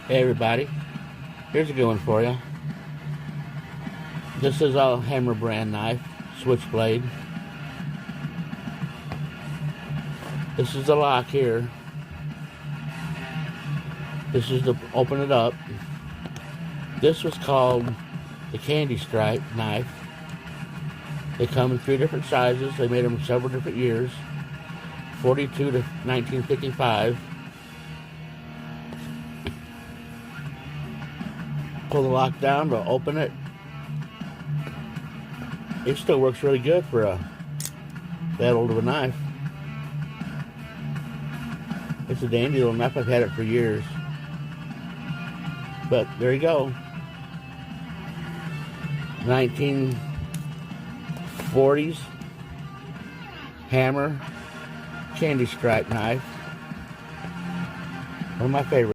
Hey everybody, here's a good one for you. This is a Hammer brand knife, Switchblade. This is the lock here. This is to open it up. This was called the candy stripe knife. They come in 3 different sizes. They made them in several different years, 42 to 1955. Pull the lock down to open it. It still works really good for that old of a knife. It's a dandy little knife. I've had it for years. But there you go. 1940s Hammer candy stripe knife. One of my favorites.